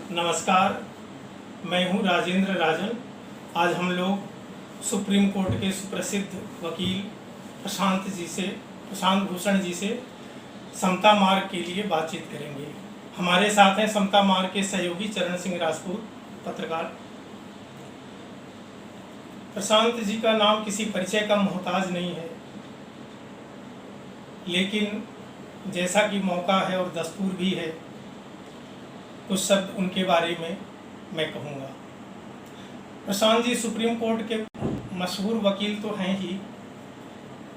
नमस्कार, मैं हूं राजेंद्र राजन। आज हम लोग सुप्रीम कोर्ट के सुप्रसिद्ध वकील प्रशांत भूषण जी से समता मार्ग के लिए बातचीत करेंगे। हमारे साथ हैं समता मार्ग के सहयोगी चरण सिंह राजपूत, पत्रकार। प्रशांत जी का नाम किसी परिचय का मोहताज नहीं है, लेकिन जैसा कि मौका है और दस्तूर भी है, कुछ शब्द उनके बारे में मैं कहूँगा। प्रशांत जी सुप्रीम कोर्ट के मशहूर वकील तो हैं ही,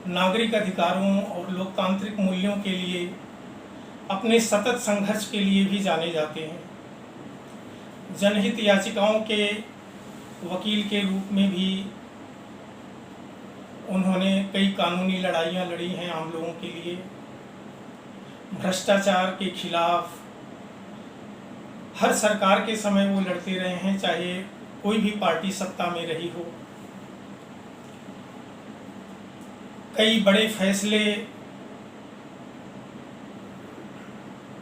नागरिक अधिकारों और लोकतांत्रिक मूल्यों के लिए अपने सतत संघर्ष के लिए भी जाने जाते हैं। जनहित याचिकाओं के वकील के रूप में भी उन्होंने कई कानूनी लड़ाइयाँ लड़ी हैं आम लोगों के लिए। भ्रष्टाचार के खिलाफ हर सरकार के समय वो लड़ते रहे हैं, चाहे कोई भी पार्टी सत्ता में रही हो। कई बड़े फैसले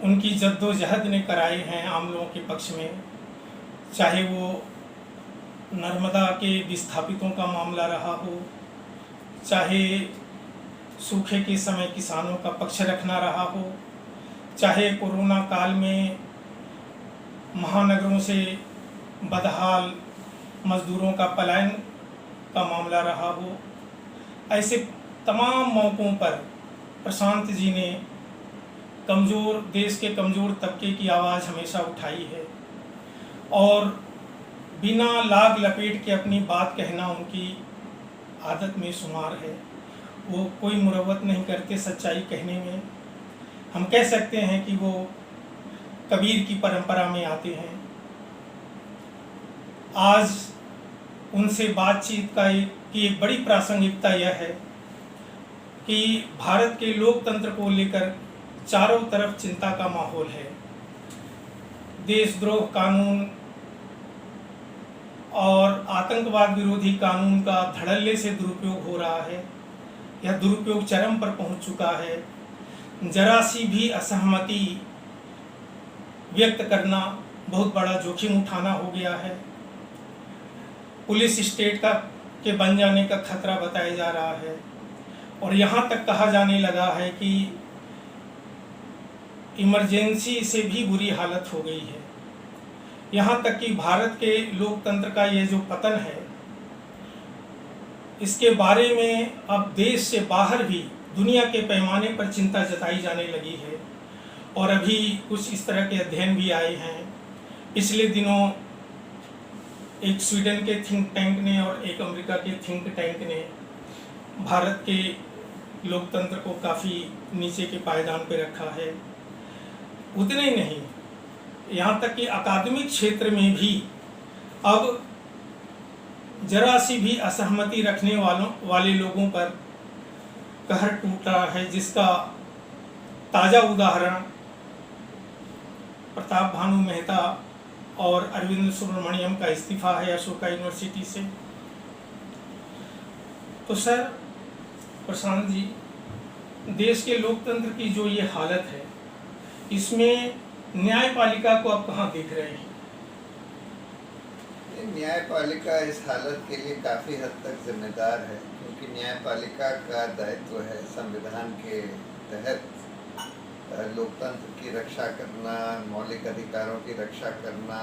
उनकी जद्दोजहद ने कराए हैं आम लोगों के पक्ष में, चाहे वो नर्मदा के विस्थापितों का मामला रहा हो, चाहे सूखे के समय किसानों का पक्ष रखना रहा हो, चाहे कोरोना काल में महानगरों से बदहाल मजदूरों का पलायन का मामला रहा हो। ऐसे तमाम मौक़ों पर प्रशांत जी ने देश के कमज़ोर तबके की आवाज़ हमेशा उठाई है और बिना लाग लपेट के अपनी बात कहना उनकी आदत में शुमार है। वो कोई मुरव्वत नहीं करते सच्चाई कहने में। हम कह सकते हैं कि वो कबीर की परंपरा में आते हैं। आज उनसे बातचीत की एक बड़ी प्रासंगिकता यह है कि भारत के लोकतंत्र को लेकर चारों तरफ चिंता का माहौल है। देशद्रोह कानून और आतंकवाद विरोधी कानून का धड़ल्ले से दुरुपयोग हो रहा है। यह दुरुपयोग चरम पर पहुंच चुका है। जरा सी भी असहमति व्यक्त करना बहुत बड़ा जोखिम उठाना हो गया है। पुलिस स्टेट के बन जाने का खतरा बताया जा रहा है और यहाँ तक कहा जाने लगा है कि इमरजेंसी से भी बुरी हालत हो गई है। यहाँ तक कि भारत के लोकतंत्र का ये जो पतन है, इसके बारे में अब देश से बाहर भी दुनिया के पैमाने पर चिंता जताई जाने लगी है और अभी कुछ इस तरह के अध्ययन भी आए हैं। पिछले दिनों एक स्वीडन के थिंक टैंक ने और एक अमेरिका के थिंक टैंक ने भारत के लोकतंत्र को काफ़ी नीचे के पायदान पर रखा है। उतने ही नहीं, यहाँ तक कि अकादमिक क्षेत्र में भी अब जरा सी भी असहमति रखने वाले लोगों पर कहर टूट रहा है, जिसका ताज़ा उदाहरण प्रताप भानु मेहता और अरविंद सुब्रमण्यम का इस्तीफा है अशोका यूनिवर्सिटी से। तो सर प्रशांत जी, देश के लोकतंत्र की जो ये हालत है, इसमें न्यायपालिका को आप कहाँ देख रहे हैं? न्यायपालिका इस हालत के लिए काफ़ी हद तक जिम्मेदार है, क्योंकि न्यायपालिका का दायित्व है संविधान के तहत लोकतंत्र की रक्षा करना, मौलिक अधिकारों की रक्षा करना,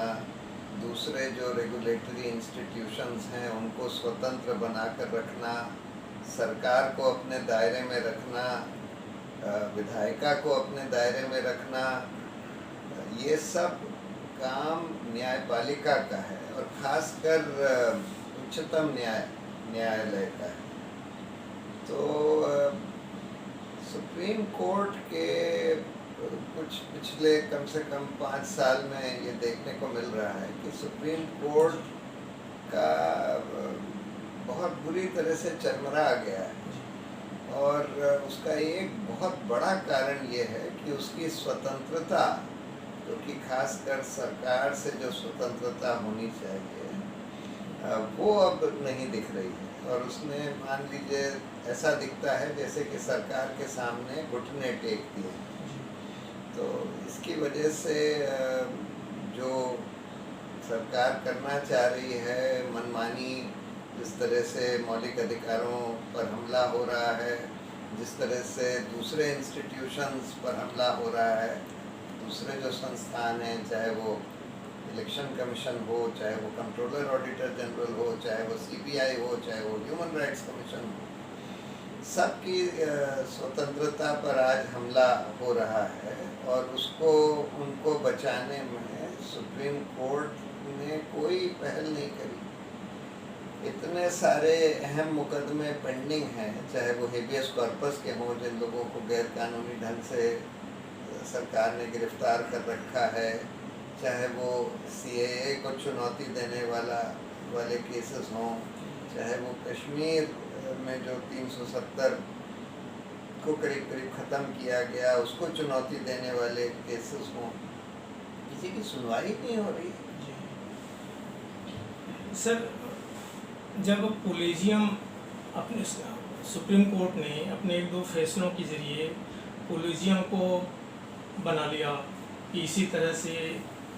दूसरे जो रेगुलेटरी इंस्टीट्यूशंस हैं उनको स्वतंत्र बनाकर रखना, सरकार को अपने दायरे में रखना, विधायिका को अपने दायरे में रखना। ये सब काम न्यायपालिका का है और ख़ासकर उच्चतम न्यायालय का है। तो सुप्रीम कोर्ट के कुछ पिछले कम से कम 5 साल में ये देखने को मिल रहा है कि सुप्रीम कोर्ट का बहुत बुरी तरह से चरमरा गया है और उसका एक बहुत बड़ा कारण ये है कि उसकी स्वतंत्रता, जो कि खासकर सरकार से जो स्वतंत्रता होनी चाहिए, वो अब नहीं दिख रही है। और उसने, मान लीजिए, ऐसा दिखता है जैसे कि सरकार के सामने घुटने टेक दिए। तो इसकी वजह से जो सरकार करना चाह रही है मनमानी, जिस तरह से मौलिक अधिकारों पर हमला हो रहा है, जिस तरह से दूसरे इंस्टीट्यूशंस पर हमला हो रहा है, दूसरे जो संस्थान हैं, चाहे वो इलेक्शन कमीशन हो, चाहे वो कंट्रोलर ऑडिटर जनरल हो, चाहे वो सीबीआई हो, चाहे वो ह्यूमन राइट्स कमीशन हो, सबकी स्वतंत्रता पर आज हमला हो रहा है। और उसको उनको बचाने में सुप्रीम कोर्ट ने कोई पहल नहीं करी। इतने सारे अहम मुकदमे पेंडिंग हैं, चाहे वो हेबियस कॉर्पस के हों, जिन लोगों को गैर कानूनी ढंग से सरकार ने गिरफ्तार कर रखा है, चाहे वो सीएए को चुनौती देने वाले केसेस हों, चाहे वो कश्मीर में जो 370 को करीब करीब ख़त्म किया गया उसको चुनौती देने वाले केसेस हों, किसी की सुनवाई नहीं हो रही। सर, जब कोलेजियम अपने सुप्रीम कोर्ट ने अपने 1-2 फैसलों के ज़रिए कोलेजियम को बना लिया कि इसी तरह से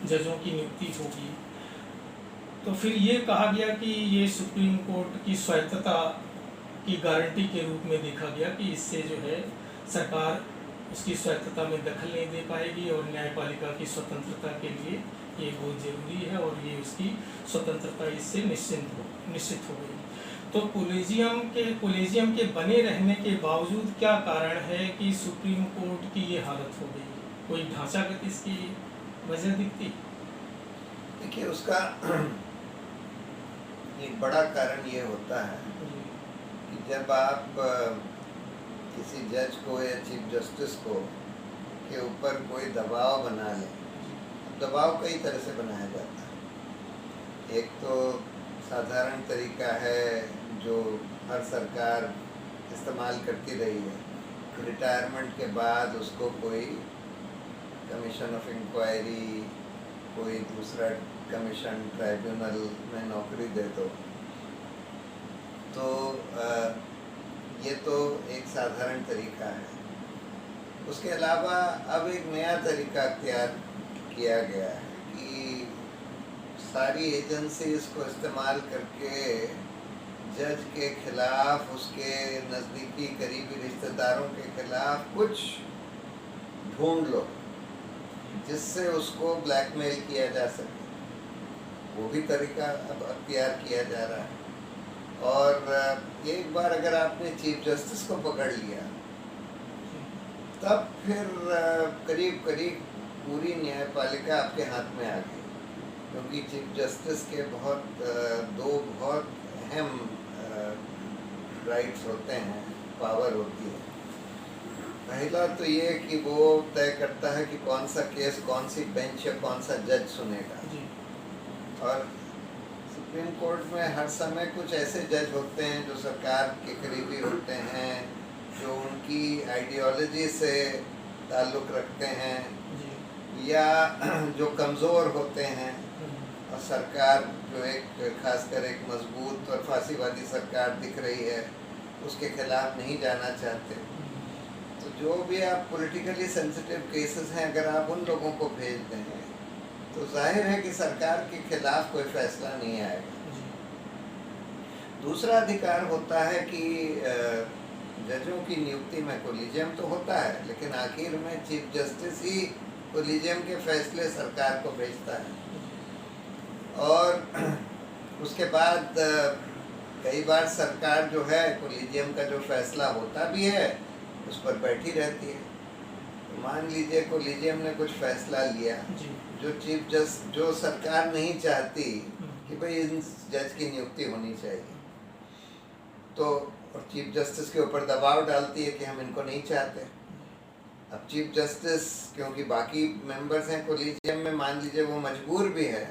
जजों की नियुक्ति होगी, तो फिर ये कहा गया कि ये सुप्रीम कोर्ट की स्वायत्तता की गारंटी के रूप में देखा गया कि इससे जो है सरकार उसकी स्वायत्तता में दखल नहीं दे पाएगी और न्यायपालिका की स्वतंत्रता के लिए ये बहुत ज़रूरी है और ये उसकी स्वतंत्रता इससे निश्चित हो गई। तो कोलेजियम के बने रहने के बावजूद क्या कारण है कि सुप्रीम कोर्ट की ये हालत हो गई? कोई ढांचागत इसकी वजह दिखती? देखिए, उसका एक बड़ा कारण ये होता है कि जब आप किसी जज को या चीफ जस्टिस को के ऊपर कोई दबाव बना लें, दबाव कई तरह से बनाया जाता है। एक तो साधारण तरीका है जो हर सरकार इस्तेमाल करती रही है, रिटायरमेंट के बाद उसको कोई कमीशन ऑफ इंक्वायरी, कोई दूसरा कमीशन ट्राइब्यूनल में नौकरी दे दो। तो ये तो एक साधारण तरीका है। उसके अलावा अब एक नया तरीका अख्तियार किया गया है कि सारी एजेंसीज को इस्तेमाल करके जज के खिलाफ, उसके नज़दीकी करीबी रिश्तेदारों के खिलाफ कुछ ढूंढ लो जिससे उसको ब्लैकमेल किया जा सके। वो भी तरीका अब अख्तियार किया जा रहा है। और एक बार अगर आपने चीफ जस्टिस को पकड़ लिया, तब फिर करीब करीब पूरी न्यायपालिका आपके हाथ में आ गई, क्योंकि चीफ जस्टिस के दो बहुत अहम राइट्स होते हैं, पावर होती है। पहला तो ये कि वो तय करता है कि कौन सा केस कौन सी बेंच या कौन सा जज सुनेगा। और सुप्रीम कोर्ट में हर समय कुछ ऐसे जज होते हैं जो सरकार के करीबी होते हैं, जो उनकी आइडियोलॉजी से ताल्लुक़ रखते हैं या जो कमज़ोर होते हैं, और सरकार जो खासकर एक मजबूत और फांसीवादी सरकार दिख रही है उसके खिलाफ नहीं जाना चाहते। तो जो भी आप पॉलिटिकली सेंसिटिव केसेस हैं, अगर आप उन लोगों को भेज दें तो जाहिर है कि सरकार के खिलाफ कोई फैसला नहीं आएगा। दूसरा अधिकार होता है कि जजों की नियुक्ति में कोलिजियम तो होता है, लेकिन आखिर में चीफ जस्टिस ही कोलिजियम के फैसले सरकार को भेजता है। और उसके बाद कई बार सरकार जो है कोलिजियम का जो फैसला होता भी है उस पर बैठी रहती है। तो मान लीजिए कोलिजियम ने कुछ फैसला लिया जो सरकार नहीं चाहती कि भाई इन जज की नियुक्ति होनी चाहिए, तो और चीफ जस्टिस के ऊपर दबाव डालती है कि हम इनको नहीं चाहते। अब चीफ जस्टिस, क्योंकि बाकी मेंबर्स हैं कोलिजियम में, मान लीजिए वो मजबूर भी है,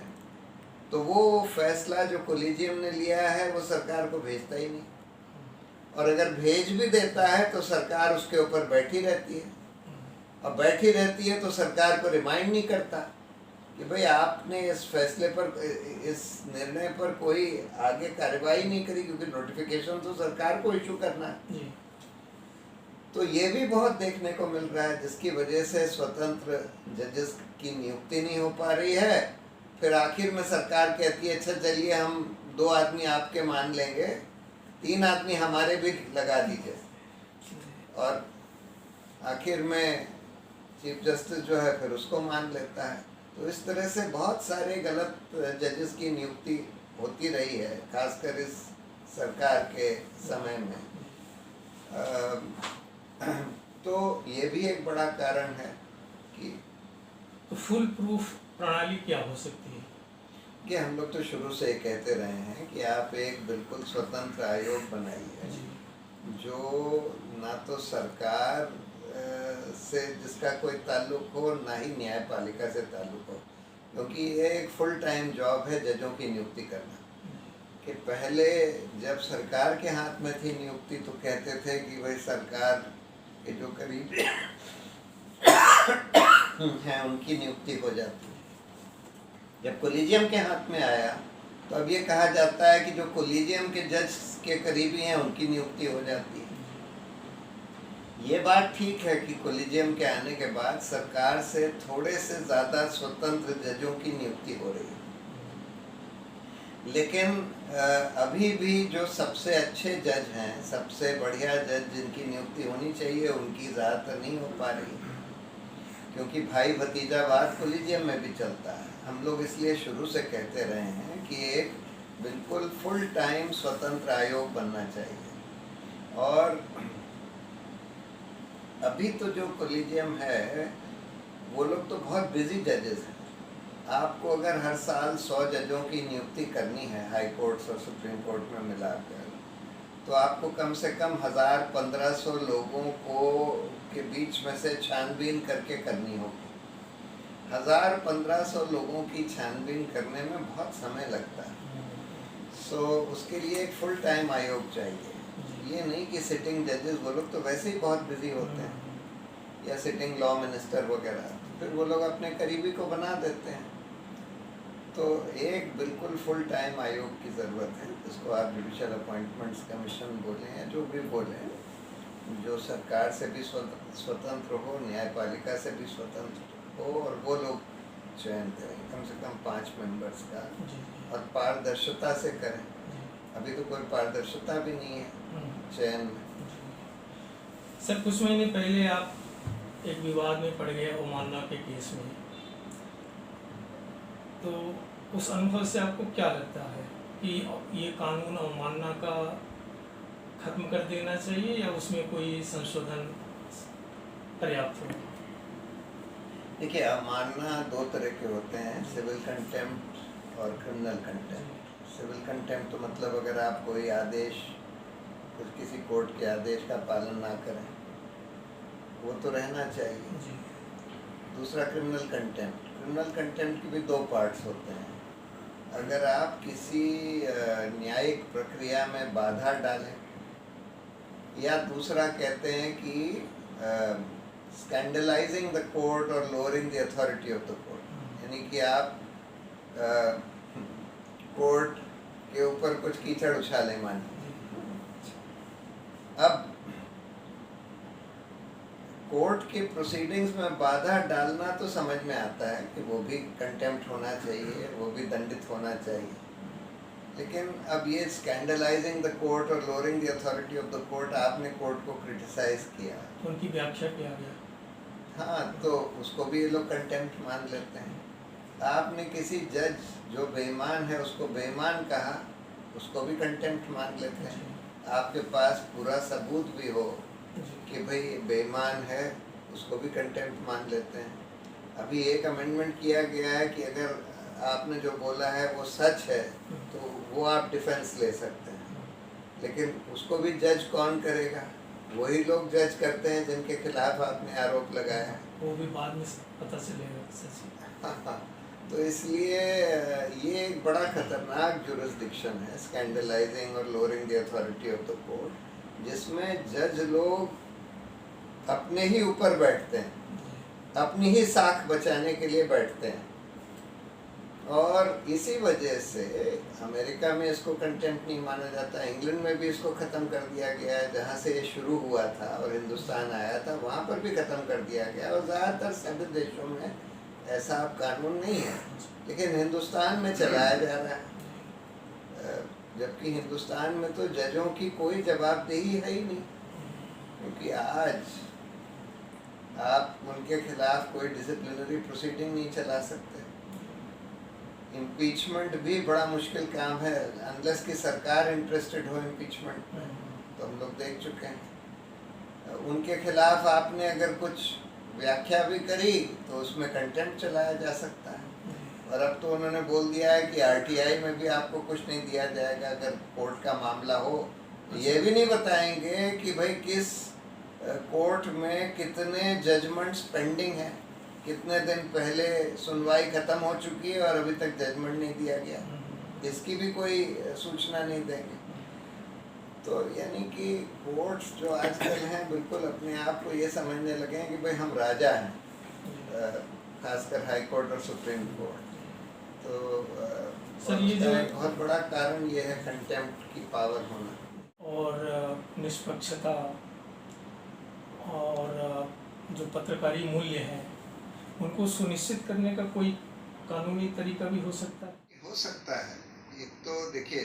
तो वो फैसला जो कोलिजियम ने लिया है वो सरकार को भेजता ही नहीं, और अगर भेज भी देता है तो सरकार उसके ऊपर बैठी रहती है, और बैठी रहती है तो सरकार को रिमाइंड नहीं करता कि भाई आपने इस फैसले पर, इस निर्णय पर कोई आगे कार्रवाई नहीं करी, क्योंकि नोटिफिकेशन तो सरकार को इशू करना है। तो ये भी बहुत देखने को मिल रहा है, जिसकी वजह से स्वतंत्र जजेस की नियुक्ति नहीं हो पा रही है, फिर आखिर में सरकार कहती है अच्छा चलिए हम 2 आदमी आपके मान लेंगे, 3 आदमी हमारे भी लगा दीजिए, और आखिर में चीफ जस्टिस जो है फिर उसको मान लेता है। तो इस तरह से बहुत सारे गलत जजेस की नियुक्ति होती रही है, खासकर इस सरकार के समय में। तो ये भी एक बड़ा कारण है कि तो फुल प्रूफ प्रणाली क्या हो सकती है? कि हम लोग तो शुरू से ही कहते रहे हैं कि आप एक बिल्कुल स्वतंत्र आयोग बनाइए, जो ना तो सरकार से जिसका कोई ताल्लुक हो, ना ही न्यायपालिका से ताल्लुक हो, क्योंकि ये एक फुल टाइम जॉब है जजों की नियुक्ति करना। कि पहले जब सरकार के हाथ में थी नियुक्ति तो कहते थे कि भाई सरकार के जो करीब हैं उनकी नियुक्ति हो जाती है। जब कोलिजियम के हाथ में आया तो अब ये कहा जाता है कि जो कोलिजियम के जज के करीबी हैं उनकी नियुक्ति हो जाती है। ये बात ठीक है कि कोलिजियम के आने के बाद सरकार से थोड़े से ज़्यादा स्वतंत्र जजों की नियुक्ति हो रही है, लेकिन अभी भी जो सबसे अच्छे जज हैं, सबसे बढ़िया जज जिनकी नियुक्ति होनी चाहिए, उनकी ज़्यादातर नहीं हो पा रही, क्योंकि भाई भतीजावाद कोलिजियम में भी चलता है। हम लोग इसलिए शुरू से कहते रहे हैं कि एक बिल्कुल फुल टाइम स्वतंत्र आयोग बनना चाहिए। और अभी तो जो कोलिजियम है वो लोग तो बहुत बिजी जजेस हैं। आपको अगर हर साल 100 जजों की नियुक्ति करनी है हाई कोर्ट्स और सुप्रीम कोर्ट में मिलाकर, तो आपको कम से कम 1000-1500 लोगों को के बीच में से छानबीन करके करनी होगी। 1000-1500 लोगों की छानबीन करने में बहुत समय लगता है। सो उसके लिए एक फुल टाइम आयोग चाहिए। ये नहीं कि सिटिंग जजेस, वो लोग तो वैसे ही बहुत बिजी होते हैं, या सिटिंग लॉ मिनिस्टर वगैरह, फिर वो लोग अपने करीबी को बना देते हैं। तो एक बिल्कुल फुल टाइम आयोग की ज़रूरत है, जिसको आप जुडिशल अपॉइंटमेंट्स कमीशन बोलें या जो भी बोलें, जो सरकार से भी स्वतंत्र हो, न्यायपालिका से भी स्वतंत्र हो, और वो लोग चयन करें कम से कम 5 मेंबर्स का, और पारदर्शिता से करें। अभी तो कोई पारदर्शिता भी नहीं है चयन में। सर, कुछ महीने पहले आप एक विवाद में पड़ गए अवमानना के केस में, तो उस अनुभव से आपको क्या लगता है कि ये कानून अवमानना का खत्म कर देना चाहिए या उसमें कोई संशोधन पर्याप्त हो? देखिए, अवमानना 2 तरह के होते हैं, सिविल कंटेम्प्ट और क्रिमिनल कंटेम्प्ट। सिविल कंटेम्प्ट तो मतलब अगर आप कोई आदेश, कुछ किसी कोर्ट के आदेश का पालन ना करें, वो तो रहना चाहिए। दूसरा क्रिमिनल कंटेम्प्ट। क्रिमिनल कंटेम्प्ट के भी 2 पार्ट्स होते हैं। अगर आप किसी न्यायिक प्रक्रिया में बाधा डालें, या दूसरा कहते हैं कि स्कैंडलाइजिंग द कोर्ट और lowering the authority of the court, यानी कि आप कोर्ट के ऊपर कुछ कीचड़ उछाले मानिए। अब कोर्ट की प्रोसीडिंग्स में बाधा डालना तो समझ में आता है कि वो भी कंटेम्प्ट होना चाहिए, वो भी दंडित होना चाहिए, लेकिन अब ये स्कैंडलाइजिंग द कोर्ट और lowering the authority of the court, आपने कोर्ट को क्रिटिसाइज किया, उनकी व्याख्या किया गया, हाँ, तो उसको भी ये लोग कंटेम्प्ट मान लेते हैं। आपने किसी जज जो बेईमान है उसको बेईमान कहा, उसको भी कंटेम्प्ट मान लेते हैं। आपके पास पूरा सबूत भी हो कि भाई बेईमान है, उसको भी कंटेम्प्ट मान लेते हैं। अभी एक अमेंडमेंट किया गया है कि अगर आपने जो बोला है वो सच है तो वो आप डिफेंस ले सकते हैं, लेकिन उसको भी जज कौन करेगा? वही लोग जज करते हैं जिनके खिलाफ आपने आरोप लगाया है, वो भी बाद में पता चलेगा सच। तो इसलिए ये एक बड़ा खतरनाक जुरिस्डिक्शन है, स्कैंडलाइजिंग और lowering the authority of the court, जिसमें जज लोग अपने ही ऊपर बैठते हैं, अपनी ही साख बचाने के लिए बैठते हैं। और इसी वजह से अमेरिका में इसको कंटेम्प्ट नहीं माना जाता, इंग्लैंड में भी इसको ख़त्म कर दिया गया है, जहाँ से ये शुरू हुआ था और हिंदुस्तान आया था वहाँ पर भी ख़त्म कर दिया गया, और ज़्यादातर सभी देशों में ऐसा अब कानून नहीं है, लेकिन हिंदुस्तान में चलाया जा रहा है। जबकि हिंदुस्तान में तो जजों की कोई जवाबदेही है ही नहीं, क्योंकि आज आप उनके खिलाफ कोई डिसिप्लिनरी प्रोसीडिंग नहीं चला सकते। इम्पीचमेंट भी बड़ा मुश्किल काम है, अनलेस कि सरकार इंटरेस्टेड हो इम्पीचमेंट में, तो हम लोग देख चुके हैं। उनके खिलाफ आपने अगर कुछ व्याख्या भी करी तो उसमें कंटेम्प्ट चलाया जा सकता है। और अब तो उन्होंने बोल दिया है कि आरटीआई में भी आपको कुछ नहीं दिया जाएगा अगर कोर्ट का मामला हो। ये भी नहीं बताएंगे कि भाई किस कोर्ट में कितने जजमेंट्स पेंडिंग हैं, कितने दिन पहले सुनवाई खत्म हो चुकी है और अभी तक जजमेंट नहीं दिया गया, इसकी भी कोई सूचना नहीं देंगे। तो यानी कि कोर्ट्स जो आजकल हैं बिल्कुल अपने आप को ये समझने लगे हैं कि भाई हम राजा हैं, खासकर हाई कोर्ट और सुप्रीम कोर्ट। तो सर ये जो एक बहुत बड़ा कारण ये है कंटेम्प्ट की पावर होना और निष्पक्षता और जो पत्रकारी मूल्य हैं उनको सुनिश्चित करने का कोई कानूनी तरीका भी हो सकता है? हो सकता है। एक तो देखिए,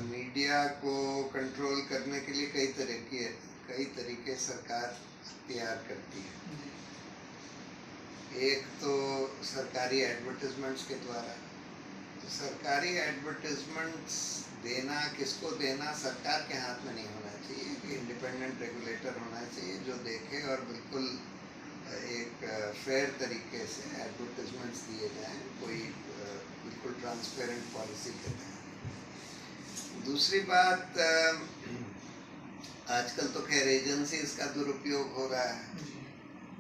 मीडिया को कंट्रोल करने के लिए कई तरीके सरकार तैयार करती है। एक तो सरकारी एडवर्टाइजमेंट्स के द्वारा, तो सरकारी एडवर्टाइजमेंट्स देना, किसको देना सरकार के हाथ में नहीं होना चाहिए, कि इंडिपेंडेंट रेगुलेटर होना चाहिए जो देखे और बिल्कुल एक फेयर तरीके से एडवर्टाइजमेंट्स दिए जाएं, कोई बिल्कुल ट्रांसपेरेंट पॉलिसी के तहत। दूसरी बात, आजकल तो खैर एजेंसीज का दुरुपयोग हो रहा है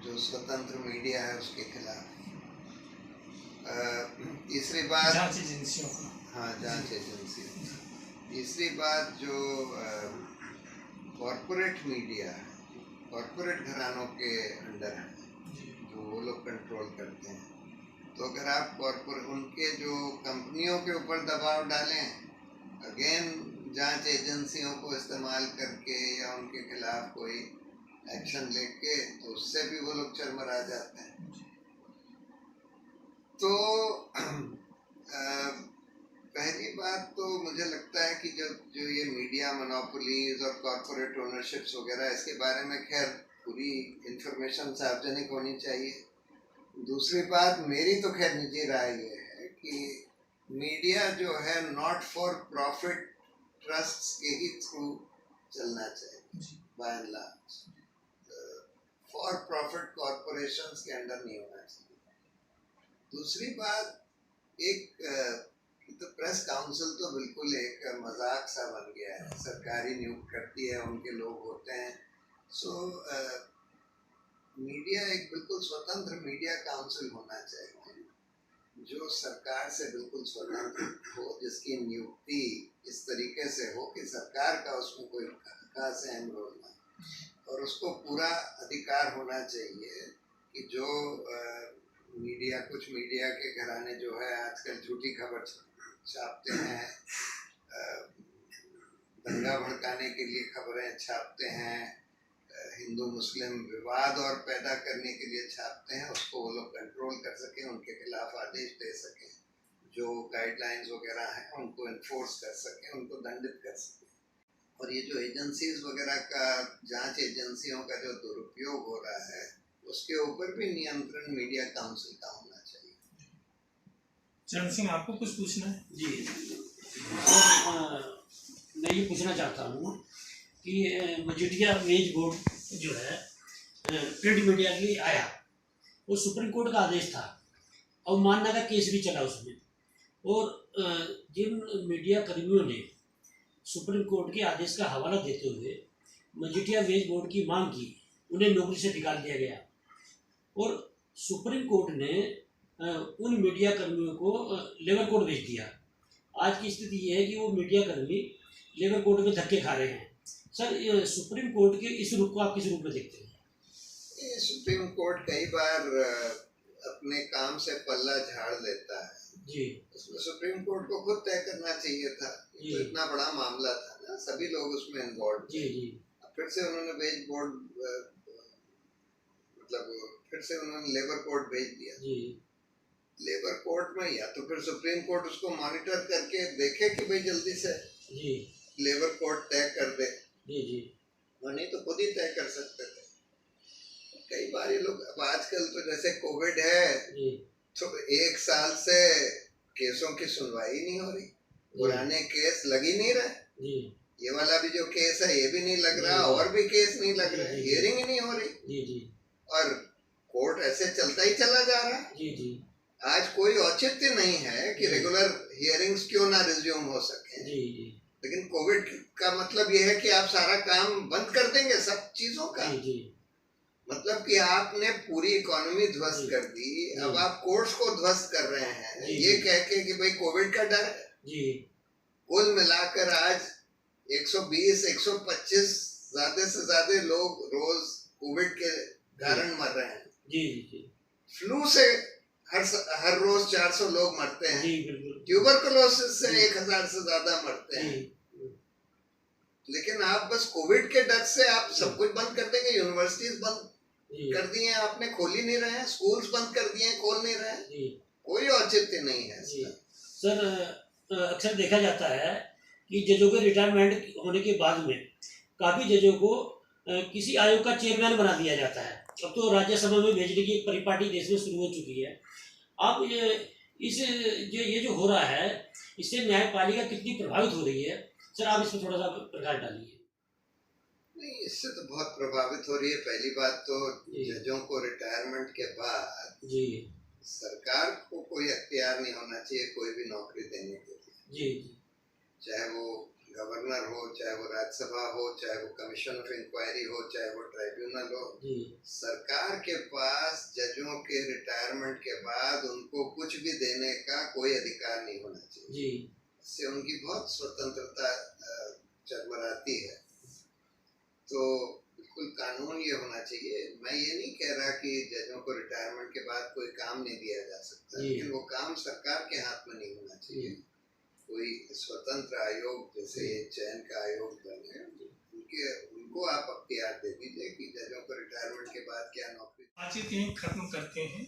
जो स्वतंत्र मीडिया है उसके खिलाफ। तीसरी बात जांच एजेंसियों का, हाँ, जांच एजेंसी। तीसरी बात, जो कॉरपोरेट मीडिया, कॉरपोरेट घरानों के अंडर है, जो वो लोग कंट्रोल करते हैं। तो अगर आप कॉरपोरेट उनके जो कंपनियों के ऊपर दबाव डालें, अगेन जांच एजेंसियों को इस्तेमाल करके या उनके खिलाफ कोई एक्शन लेके, तो उससे भी वो लोग चरमरा जाते हैं। तो पहली बात तो मुझे लगता है कि जो ये मीडिया मोनोपोलीज और कॉरपोरेट ओनरशिप्स वगैरह, इसके बारे में खैर पूरी इंफॉर्मेशन सार्वजनिक होनी चाहिए। दूसरी बात, मेरी तो खैर निजी राय ये है कि मीडिया जो है नॉट फॉर प्रॉफिट ट्रस्ट्स के ही थ्रू चलना चाहिए, by and large for profit corporations के अंडर नहीं होना चाहिए। दूसरी बात, एक तो प्रेस काउंसिल तो बिल्कुल एक मजाक सा बन गया है, सरकारी नियुक्त करती है, उनके लोग होते हैं। सो मीडिया एक बिल्कुल स्वतंत्र मीडिया काउंसिल होना चाहिए जो सरकार से बिल्कुल स्वतंत्र हो, जिसकी नियुक्ति इस तरीके से हो कि सरकार का उसमें कोई खास अहम रोल ना, और उसको पूरा अधिकार होना चाहिए कि जो मीडिया, कुछ मीडिया के घराने जो है आजकल झूठी खबर छापते हैं, दंगा भड़काने के लिए खबरें छापते हैं, हिंदू मुस्लिम विवाद और पैदा करने के लिए छापते हैं, उसको वो लोग कंट्रोल कर सकें, उनके खिलाफ आदेश दे सकें, जो गाइडलाइंस वगैरह हैं उनको इन्फोर्स कर सकें, उनको दंडित कर सकें। और ये जो एजेंसीज वगैरह का, जांच एजेंसियों का जो दुरुपयोग हो रहा है, उसके ऊपर भी नियंत्रण मीडिया काउंसिल का होना चाहिए। चरण सिंह, आपको कुछ पूछना है? जी, तो मैं ये पूछना चाहता हूँ कि मजीठिया वेज बोर्ड जो है प्रिंट मीडिया के लिए आया, वो सुप्रीम कोर्ट का आदेश था, अवमानना का केस भी चला उसमें, और जिन मीडिया कर्मियों ने सुप्रीम कोर्ट के आदेश का हवाला देते हुए मजीठिया वेज बोर्ड की मांग की, उन्हें नौकरी से निकाल दिया गया। और सुप्रीम कोर्ट ने उन मीडिया कर्मियों को लेबर कोर्ट भेज दिया। आज की स्थिति ये है कि वो मीडिया कर्मी लेबर कोर्ट में धक्के खा रहे हैं। सर, सुप्रीम कोर्ट के इस रुख को आप किस रूप में देखते हैं? ये सुप्रीम कोर्ट कई बार अपने काम से पल्ला झाड़ लेता है जी। उसमें सुप्रीम कोर्ट को खुद तय करना चाहिए था। तो इतना बड़ा मामला था ना, सभी लोग उसमें इन्वॉल्व थे। जी जी। फिर से उन्होंने वेज बोर्ड मतलब फिर से उन्होंने लेबर कोर्ट भेज दिया। जी लेबर कोर्ट में या तो फिर सुप्रीम कोर्ट उसको मॉनिटर करके देखे कि भाई जल्दी से जी लेबर कोर्ट तय कर दे, जी जी और नहीं तो खुद ही तय कर सकते थे। कई बार ये लोग, अब आजकल तो जैसे कोविड है जी तो 1 साल से केसों की सुनवाई नहीं हो रही, पुराने केस लग ही नहीं रहे। जी ये वाला भी जो केस है ये भी नहीं लग रहा, जी। और भी केस नहीं लग रहे, जी, जी। हियरिंग ही नहीं हो रही, जी जी और कोर्ट ऐसे चलता ही चला जा रहा है। जी जी आज कोई औचित्य नहीं है कि जी। रेगुलर हियरिंग्स क्यों ना रिज्यूम हो सके। जी जी लेकिन कोविड का मतलब ये है कि आप सारा काम बंद कर देंगे, सब चीजों का। जी जी मतलब कि आपने पूरी इकोनॉमी ध्वस्त जी। कर दी, जी। अब आप कोर्ट्स को ध्वस्त कर रहे हैं जी, ये जी। कह के कि भाई कोविड का डर है। जी कुल मिलाकर आज 120 125 ज्यादा से ज्यादा लोग रोज कोविड के कारण मर रहे हैं। जी जी फ्लू से हर रोज 400 लोग मरते हैं, जी बिल्कुल ट्यूबरकुलोसिस से जी। 1000 से ज्यादा मरते जी हैं। लेकिन आप बस कोविड के डर से आप सब कुछ बंद कर देंगे। यूनिवर्सिटीज बंद जी कर दिए आपने, खोल ही नहीं रहे हैं, स्कूल्स बंद कर दिए, खोल नहीं रहे हैं, जी कोई औचित्य नहीं है जी इसका। सर अक्सर देखा जाता है कि जजों के रिटायरमेंट होने के बाद में काफ़ी जजों को किसी आयोग का चेयरमैन बना दिया जाता है। अब तो राज्यसभा में भेजने की एक परिपाटी देश में शुरू हो चुकी है। आप ये जो हो रहा है इससे न्यायपालिका कितनी प्रभावित हो रही है सर, आप इसमें थोड़ा सा प्रकाश डालिए। नहीं, इससे तो बहुत प्रभावित हो रही है। पहली बात तो जी। जजों को रिटायरमेंट के बाद जी सरकार को कोई अख्तियार नहीं होना चाहिए कोई भी नौकरी देने के लिए। जी जी चाहे वो गवर्नर हो, चाहे वो राज्यसभा हो, चाहे वो कमीशन ऑफ इंक्वायरी हो, चाहे वो ट्राइब्यूनल हो। जी सरकार के पास जजों के रिटायरमेंट के बाद उनको कुछ भी देने का कोई अधिकार नहीं होना चाहिए। जी इससे उनकी बहुत स्वतंत्रता चरमराती है। तो बिल्कुल कानून ये होना चाहिए। मैं ये नहीं कह रहा कि जजों को रिटायरमेंट के बाद कोई काम नहीं दिया जा सकता, जी। लेकिन वो काम सरकार के हाथ में नहीं होना चाहिए। कोई स्वतंत्र आयोग जैसे ये चयन का आयोग बने, उनको आप अख्तियार दे दीजिए कि जजों को रिटायरमेंट के बाद क्या नौकरी। बातचीत यहीं खत्म करते हैं।